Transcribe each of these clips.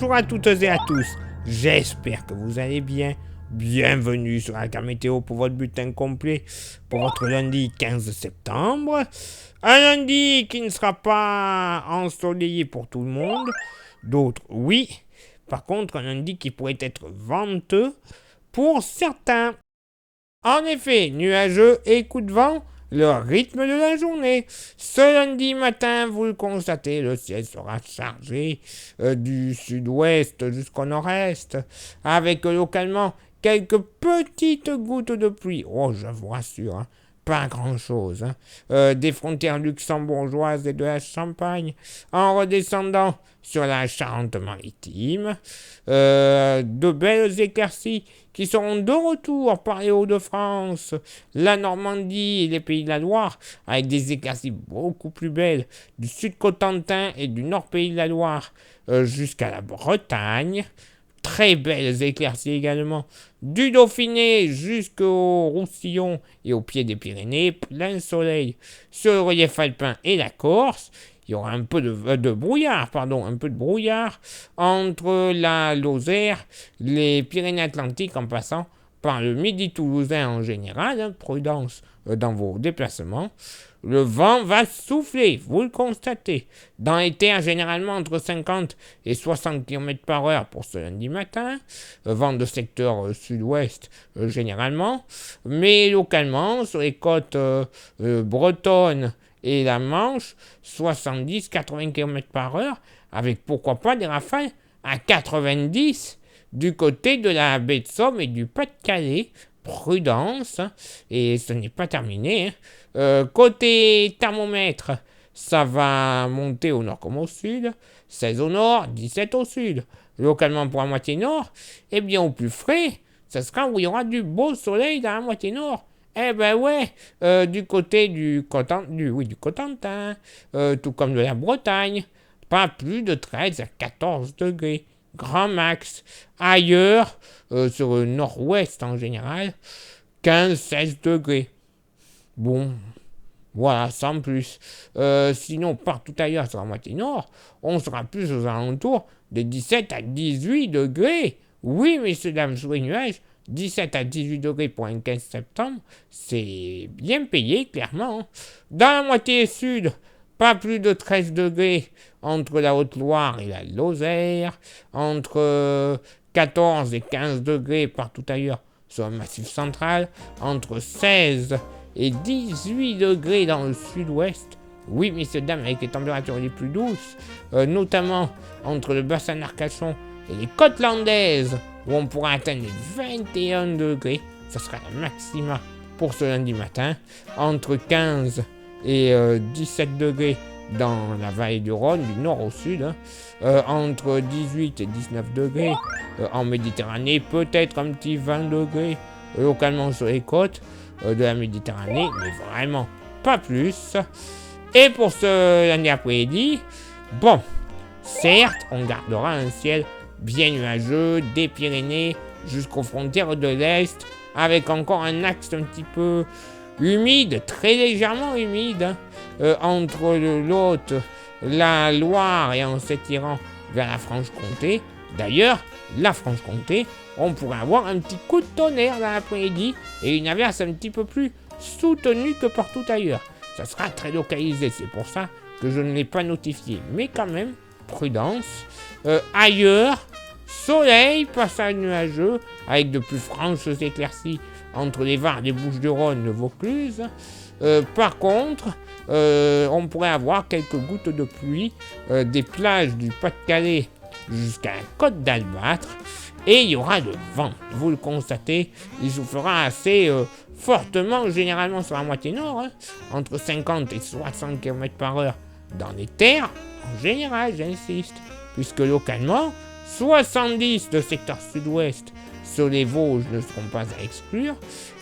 Bonjour à toutes et à tous, j'espère que vous allez bien. Bienvenue sur la carte météo pour votre bulletin complet pour votre lundi 15 septembre. Un lundi qui ne sera pas ensoleillé pour tout le monde, d'autres oui. Par contre, un lundi qui pourrait être venteux pour certains. En effet, nuageux et coup de vent, le rythme de la journée. Ce lundi matin, vous le constatez, le ciel sera chargé du sud-ouest jusqu'au nord-est, avec localement quelques petites gouttes de pluie. Oh, je vous rassure, hein, pas grand-chose. Des frontières luxembourgeoises et de la Champagne, en redescendant sur la Charente-Maritime. De belles éclaircies qui seront de retour par les Hauts-de-France, la Normandie et les Pays de la Loire, avec des éclaircies beaucoup plus belles du Sud-Cotentin et du Nord-Pays de la Loire jusqu'à la Bretagne. Très belles éclaircies également du Dauphiné jusqu'au Roussillon et au pied des Pyrénées, plein soleil sur le relief alpin et la Corse. Il y aura un peu de brouillard entre la Lozère, les Pyrénées-Atlantiques en passant par le Midi toulousain en général. Prudence dans vos déplacements. Le vent va souffler, vous le constatez. Dans les terres, généralement entre 50 et 60 km par heure pour ce lundi matin. Vent de secteur sud-ouest généralement. Mais localement, sur les côtes bretonnes et la Manche, 70-80 km par heure, avec pourquoi pas des rafales à 90 du côté de la baie de Somme et du Pas-de-Calais. Prudence, et ce n'est pas terminé. Côté thermomètre, ça va monter au nord comme au sud, 16 au nord, 17 au sud. Localement pour la moitié nord, et bien au plus frais, ça sera où il y aura du beau soleil dans la moitié nord. Eh ben ouais, du côté du Cotentin, tout comme de la Bretagne, pas plus de 13 à 14 degrés, grand max. Ailleurs, sur le nord-ouest en général, 15-16 degrés. Bon, voilà, sans plus. Sinon, partout ailleurs sur la moitié nord, on sera plus aux alentours de 17 à 18 degrés. Oui, messieurs, dames, sous les nuages, 17 à 18 degrés pour un 15 septembre, c'est bien payé, clairement. Dans la moitié sud, pas plus de 13 degrés entre la Haute-Loire et la Lozère, entre 14 et 15 degrés partout ailleurs sur le Massif central, entre 16 et 18 degrés dans le sud-ouest. Oui, messieurs, dames, avec les températures les plus douces, notamment entre le bassin d'Arcachon et les côtes landaises, où on pourra atteindre les 21 degrés. Ça sera le maximum pour ce lundi matin. Entre 15 et 17 degrés dans la vallée du Rhône, du nord au sud. Entre 18 et 19 degrés en Méditerranée. Peut-être un petit 20 degrés localement sur les côtes de la Méditerranée. Mais vraiment pas plus. Et pour ce lundi après-midi, bon, certes, on gardera un ciel bien nuageux, des Pyrénées jusqu'aux frontières de l'Est, avec encore un axe un petit peu humide, très légèrement humide, entre le Lot, la Loire et en s'étirant vers la Franche-Comté. D'ailleurs, la Franche-Comté, on pourrait avoir un petit coup de tonnerre dans l'après-midi et une averse un petit peu plus soutenue que partout ailleurs. Ça sera très localisé, c'est pour ça que je ne l'ai pas notifié, mais quand même, prudence. Ailleurs, soleil, passage nuageux, avec de plus franches éclaircies entre les Var, les Bouches-du-Rhône, le Vaucluse. Par contre, on pourrait avoir quelques gouttes de pluie des plages du Pas-de-Calais jusqu'à la côte d'Albâtre. Et il y aura le vent, vous le constatez, il soufflera assez fortement, généralement sur la moitié nord, entre 50 et 60 km par heure dans les terres, en général, j'insiste, puisque localement, 70 de secteur sud-ouest sur les Vosges ne seront pas à exclure,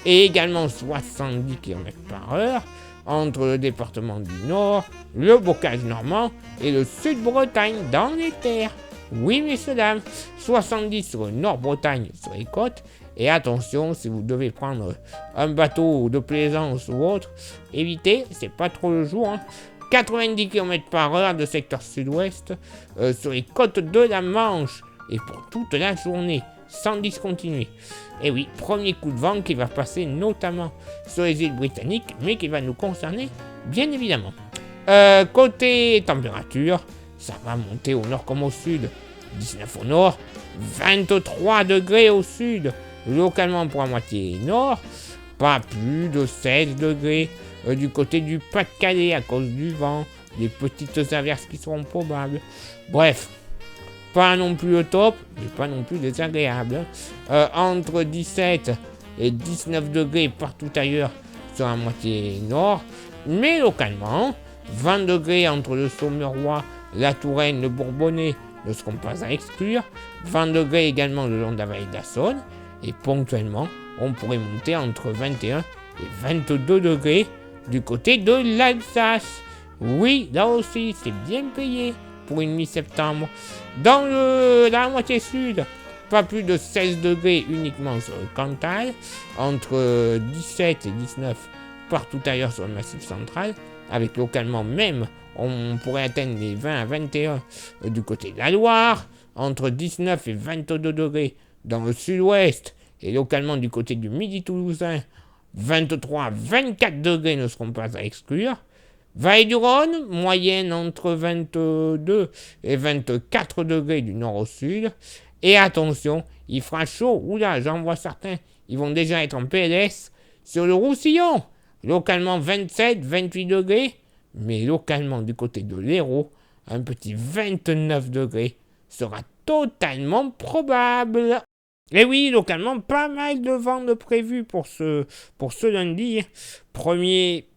et également 70 km par heure entre le département du Nord, le Bocage normand et le Sud-Bretagne dans les terres. Oui, messieurs, dames, 70 sur le Nord-Bretagne sur les côtes, et attention, si vous devez prendre un bateau de plaisance ou autre, évitez, c'est pas trop le jour, 90 km par heure de secteur sud-ouest sur les côtes de la Manche et pour toute la journée, sans discontinuer. Et oui, premier coup de vent qui va passer notamment sur les îles britanniques, mais qui va nous concerner, bien évidemment. Côté température, ça va monter au nord comme au sud. 19 au nord, 23 degrés au sud. Localement pour la moitié nord, pas plus de 16 degrés du côté du Pas-de-Calais à cause du vent, des petites averses qui seront probables. Bref, pas non plus au top, mais pas non plus désagréable. Entre 17 et 19 degrés partout ailleurs sur la moitié nord, mais localement, 20 degrés entre le Saumurois, la Touraine, le Bourbonnais, ne seront pas à exclure, 20 degrés également le long de la vallée de la Saône, et ponctuellement, on pourrait monter entre 21 et 22 degrés du côté de l'Alsace. Oui, là aussi, c'est bien payé pour une mi-septembre. Dans la moitié sud, pas plus de 16 degrés uniquement sur le Cantal, entre 17 et 19 partout ailleurs sur le Massif central, avec localement même, on pourrait atteindre les 20 à 21 du côté de la Loire, entre 19 et 22 degrés dans le sud-ouest, et localement du côté du Midi toulousain, 23 à 24 degrés ne seront pas à exclure. Vallée du Rhône, moyenne entre 22 et 24 degrés du nord au sud. Et attention, il fera chaud. Oula, j'en vois certains, ils vont déjà être en PLS sur le Roussillon. Localement 27, 28 degrés. Mais localement du côté de l'Hérault, un petit 29 degrés sera totalement probable. Et oui, localement, pas mal de vent de prévu pour ce lundi. Premier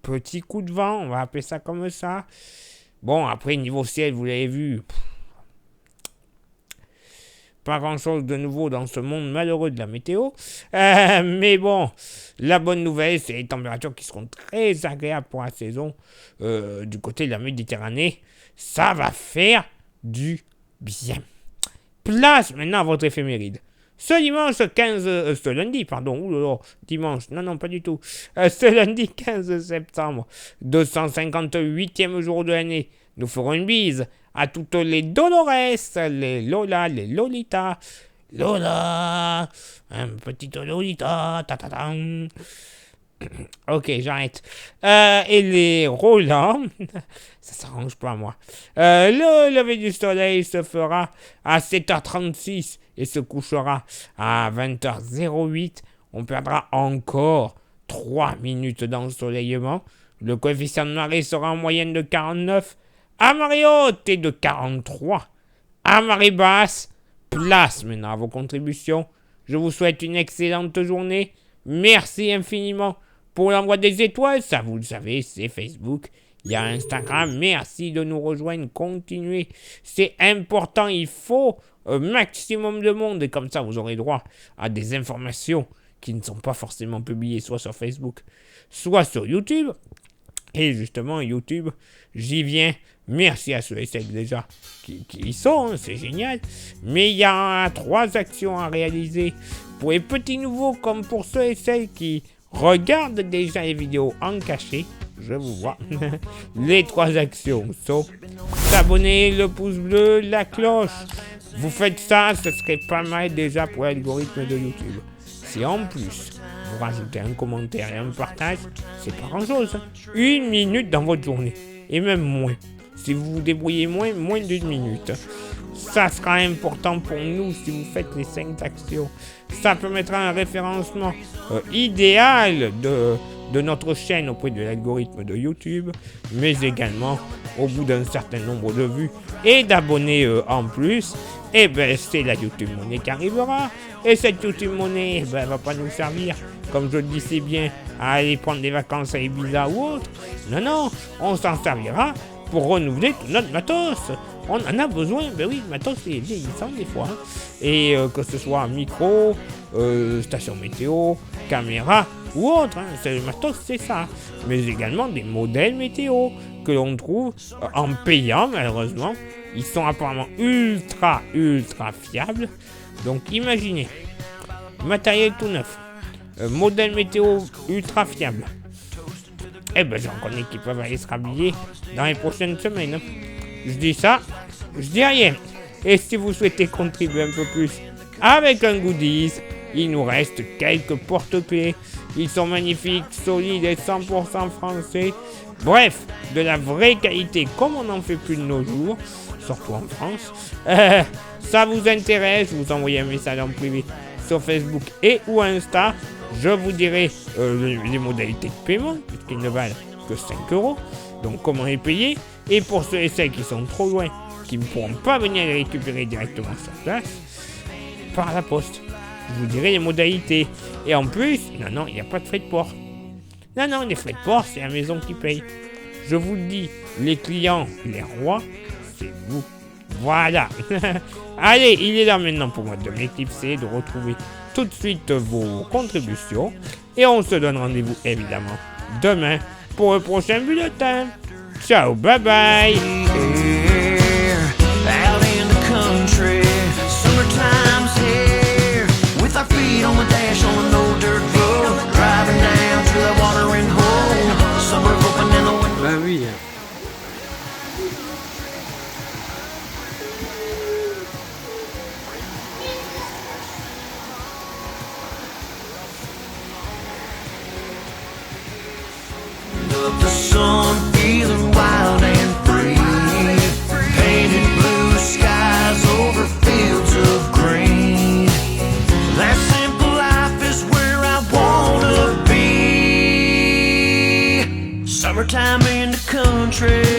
petit coup de vent, on va appeler ça comme ça. Bon, après, niveau ciel, vous l'avez vu, pas grand-chose de nouveau dans ce monde malheureux de la météo. Mais bon, la bonne nouvelle, c'est les températures qui seront très agréables pour la saison du côté de la Méditerranée. Ça va faire du bien. Place maintenant à votre éphéméride. Ce lundi 15 septembre, 258e jour de l'année, nous ferons une bise à toutes les Dolores, les Lola, les Lolita. Lola, un petit Lolita, ta-ta-tam. Ok, j'arrête. Et les Roland, ça s'arrange pas moi. Le lever du soleil se fera à 7h36 et se couchera à 20h08. On perdra encore 3 minutes d'ensoleillement. Le coefficient de marée sera en moyenne de 49. À marée haute et de 43. À marée basse, place maintenant à vos contributions. Je vous souhaite une excellente journée. Merci infiniment pour l'envoi des étoiles. Ça, vous le savez, c'est Facebook. Il y a Instagram. Merci de nous rejoindre. Continuez. C'est important. Il faut un maximum de monde. Et comme ça, vous aurez droit à des informations qui ne sont pas forcément publiées soit sur Facebook, soit sur YouTube. Et justement, YouTube, j'y viens. Merci à ceux et celles déjà qui y sont, c'est génial. Mais il y a 3 actions à réaliser pour les petits nouveaux comme pour ceux et celles qui regardent déjà les vidéos en cachet. Je vous vois. Les 3 actions sont s'abonner, le pouce bleu, la cloche. Vous faites ça, ce serait pas mal déjà pour l'algorithme de YouTube. Si en plus vous rajoutez un commentaire et un partage, c'est pas grand chose. 1 minute dans votre journée. Et même moins. Si vous vous débrouillez moins d'1 minute. Ça sera important pour nous si vous faites les 5 actions. Ça permettra un référencement idéal de notre chaîne auprès de l'algorithme de YouTube, mais également au bout d'un certain nombre de vues et d'abonnés en plus, et ben c'est la YouTube Money qui arrivera. Et cette YouTube Money, ben, elle va pas nous servir, comme je le dis si bien, à aller prendre des vacances à Ibiza ou autre. Non, on s'en servira pour renouveler tout notre matos. On en a besoin, ben oui, le matos c'est vieillissant des fois. Et que ce soit micro, station météo, caméra ou autre, c'est le matos, c'est ça. Mais également des modèles météo que l'on trouve en payant malheureusement. Ils sont apparemment ultra fiables. Donc imaginez, matériel tout neuf, modèle météo ultra fiable. Eh ben j'en connais qui peuvent aller se rhabiller dans les prochaines semaines. Je dis ça, je dis rien. Et si vous souhaitez contribuer un peu plus avec un goodies, il nous reste quelques porte-clés. Ils sont magnifiques, solides et 100% français. Bref, de la vraie qualité comme on n'en fait plus de nos jours, surtout en France. Ça vous intéresse, vous envoyez un message en privé sur Facebook et ou Insta. Je vous dirai les modalités de paiement, puisqu'ils ne valent que 5 €. Donc comment les payer. Et pour ceux et celles qui sont trop loin, qui ne pourront pas venir les récupérer directement sur place, par la poste. Je vous dirai les modalités. Et en plus, non, il n'y a pas de frais de port. Non, les frais de port, c'est la maison qui paye. Je vous le dis, les clients, les rois, c'est vous. Voilà. Allez, il est là maintenant pour moi de m'éclipser, de retrouver tout de suite vos contributions. Et on se donne rendez-vous évidemment demain pour le prochain bulletin. Ciao, bye bye. Out in the country, summertime's here. With our feet on the dash on an old dirt road, driving down to the watering hole. Summer open in the window. Bah oui. Of the sun, feeling wild and free. Painted blue skies over fields of green. That simple life is where I wanna be. Summertime in the country.